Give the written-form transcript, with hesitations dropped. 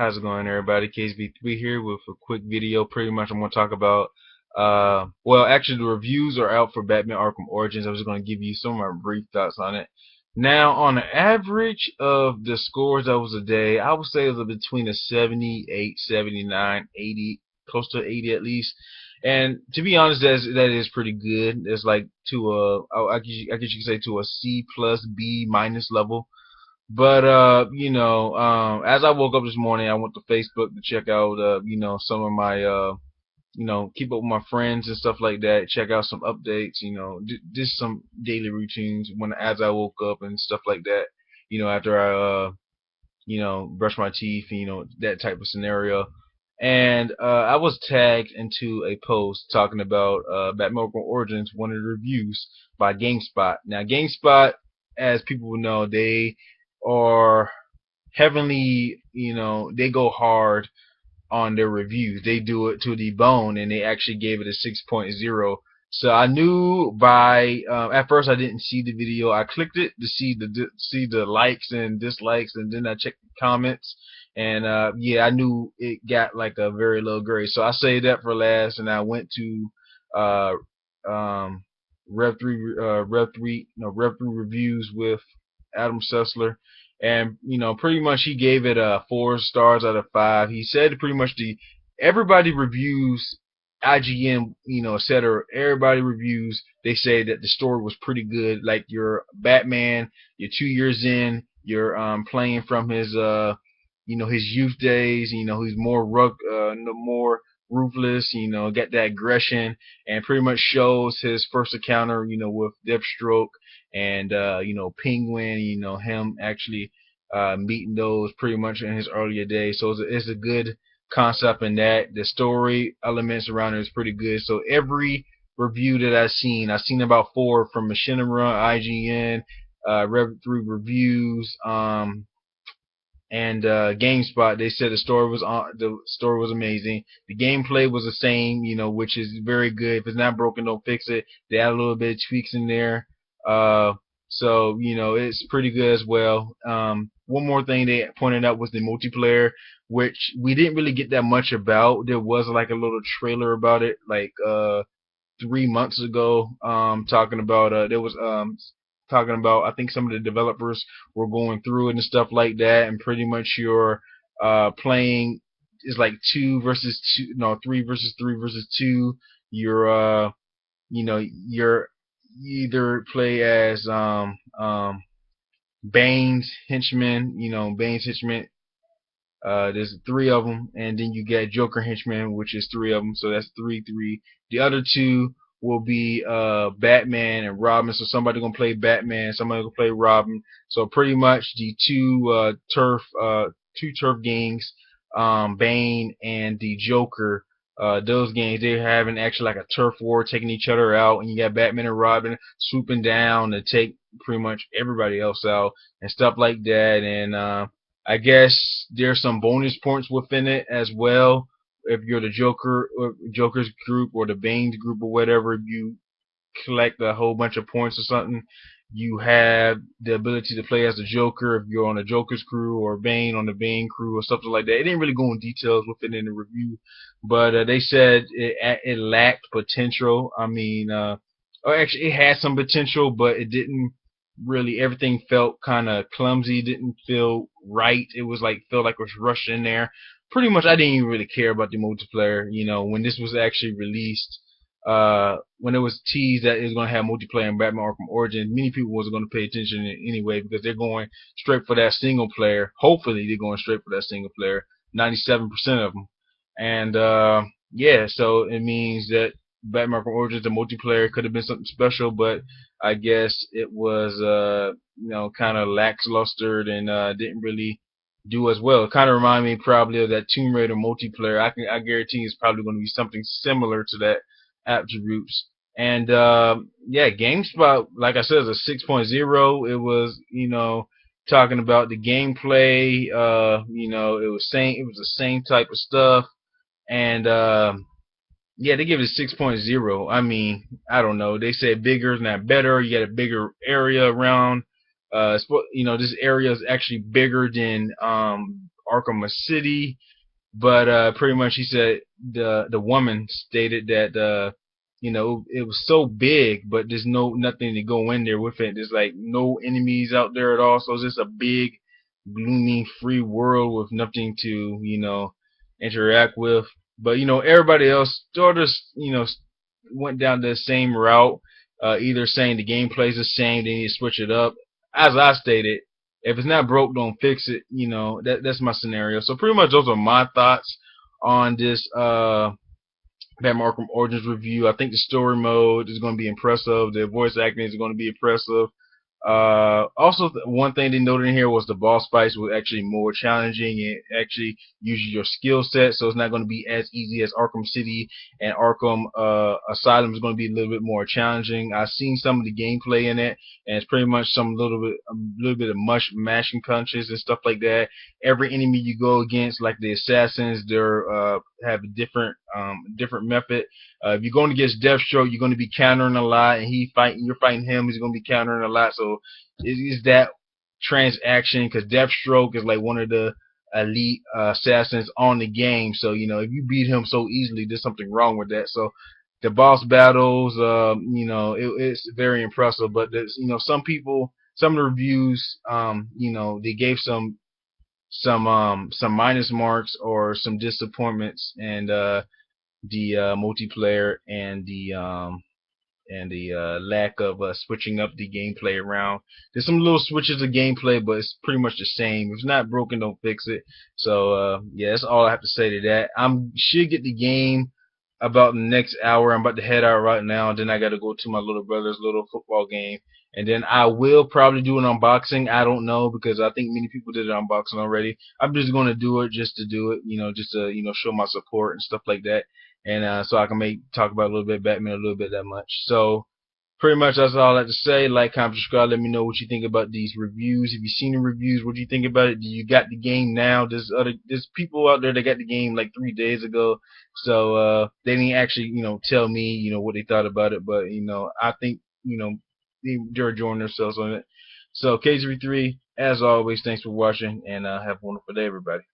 How's it going, everybody? KSB3 here with a quick video. Pretty much, I'm going to talk about. Well, actually, the reviews are out for Batman Arkham Origins. I was going to give you some of my brief thoughts on it. Now, on the average of the scores that was a day, I would say it was between a 78, 79, 80, close to 80 at least. And to be honest, that is pretty good. It's like to a, I guess you could say to a C plus B minus level. But as I woke up this morning, I went to Facebook to check out some of my keep up with my friends and stuff like that, check out some updates, just some daily routines when as I woke up and stuff like that, after I brush my teeth, that type of scenario. And I was tagged into a post talking about Batman Origins, one of the reviews by GameSpot. Now, GameSpot, as people will know, they are heavenly, they go hard on their reviews. They do it to the bone, and they actually gave it a 6.0. So I knew by at first I didn't see the video. I clicked it to see the likes and dislikes, and then I checked the comments, and yeah, I knew it got like a very low grade. So I saved that for last, and I went to uh, um, Rev3 reviews with Adam Sessler, and pretty much he gave it 4 stars out of 5. He said pretty much the everybody reviews IGN, etc. Everybody reviews. They say that the story was pretty good. Like your Batman, you're 2 years in, you're playing from his his youth days. He's more more ruthless. Got that aggression, and pretty much shows his first encounter, with Deathstroke and Penguin. Him actually meeting those pretty much in his earlier days. So it's a good concept in that. The story elements around it is pretty good. So every review that I've seen about 4 from Machinima, IGN, Rev3 Reviews, and GameSpot. They said the story was amazing. The gameplay was the same, which is very good. If it's not broken, don't fix it. They add a little bit of tweaks in there. Uh, so it's pretty good as well. One more thing they pointed out was the multiplayer, which we didn't really get that much about. There was like a little trailer about it, like 3 months ago, talking about I think some of the developers were going through it and stuff like that, and pretty much you're playing is like 2 versus 2, no, 3 versus 3 versus 2. You're you either play as Bane's henchman. There's 3 of them, and then you get Joker henchman, which is 3 of them. So that's 3-3. The other 2 will be Batman and Robin. So somebody gonna play Batman, somebody gonna play Robin. So pretty much the two turf gangs, Bane and the Joker. Those games they're having actually like a turf war, taking each other out, and you got Batman and Robin swooping down to take pretty much everybody else out and stuff like that. And I guess there's some bonus points within it as well. If you're the Joker's group or the Bane's group or whatever, if you collect a whole bunch of points or something, you have the ability to play as the Joker if you're on the Joker's crew, or Bane on the Bane crew, or something like that. It didn't really go in details with it in the review, but they said it lacked potential. I mean, or actually it had some potential, but it didn't really. Everything felt kind of clumsy, didn't feel right. It was like felt like it was rushed in there. Pretty much, I didn't even really care about the multiplayer. When this was actually released, when it was teased that it was going to have multiplayer in Batman Arkham Origins, many people wasn't going to pay attention anyway, because they're going straight for that single player. Hopefully, they're going straight for that single player. 97% of them, and yeah, so it means that Batman Arkham Origins, the multiplayer, could have been something special, but I guess it was kind of lackluster and didn't really do as well. It kind of reminded me probably of that Tomb Raider multiplayer. I guarantee it's probably going to be something similar to that attributes. And yeah, GameSpot, like I said, is a 6.0. It was talking about the gameplay. It was the same type of stuff, and yeah, they give it a 6.0. I mean, I don't know. They said bigger is not better. You got a bigger area around. This area is actually bigger than Arkham City. But pretty much he said the woman stated that it was so big, but there's nothing to go in there with it. There's like no enemies out there at all, so it's just a big, gloomy, free world with nothing to interact with. But everybody else sort of went down the same route, either saying the gameplay's the same, they need to switch it up. As I stated, if it's not broke, don't fix it. That's my scenario. So pretty much those are my thoughts on this Batman Arkham Origins review. I think the story mode is going to be impressive. The voice acting is going to be impressive. Also, one thing they noted in here was the boss fights were actually more challenging and actually uses your skill set, so it's not going to be as easy as Arkham City and Arkham Asylum is going to be a little bit more challenging. I've seen some of the gameplay in it, and it's pretty much a little bit of mashing punches and stuff like that. Every enemy you go against, like the assassins, they're have a different method. If you're going against Deathstroke, you're going to be countering a lot, and you're fighting him, he's going to be countering a lot. So it's that transaction, because Deathstroke is like one of the elite assassins on the game. So if you beat him so easily, there's something wrong with that. So the boss battles, it's very impressive. But there's, some people, some of the reviews, they gave some minus marks or some disappointments, and the multiplayer and the lack of switching up the gameplay around. There's some little switches of gameplay, but it's pretty much the same. If it's not broken, don't fix it. So yeah, that's all I have to say to that. I should get the game about the next hour. I'm about to head out right now, and then I got to go to my little brother's little football game. And then I will probably do an unboxing. I don't know, because I think many people did an unboxing already. I'm just going to do it just to do it, just to show my support and stuff like that, and so I can talk about a little bit Batman, a little bit that much. So pretty much that's all I have to say. Like, comment, subscribe. Let me know what you think about these reviews. If you've seen the reviews, what do you think about it? Do you got the game now? There's people out there that got the game like 3 days ago, so they didn't actually tell me what they thought about it. But I think they're enjoying themselves on it. So KZ3, as always, thanks for watching, and have a wonderful day, everybody.